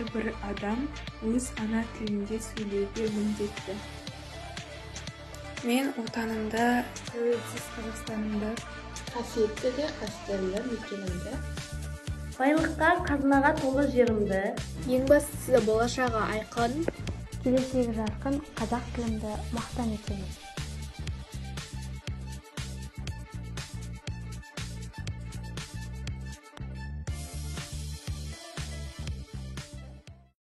әрбір адам өз ана тілінде сөйлеуге міндетті. Мен отанымды, тәуелсіз Қазақстанымды, қасиетті де қастерлі мекенімді, байлыққа, қазынаға толы жерімді, ең бастысы болашағы айқын, келешегі жарқын қазақ тілімді мақтан етемін.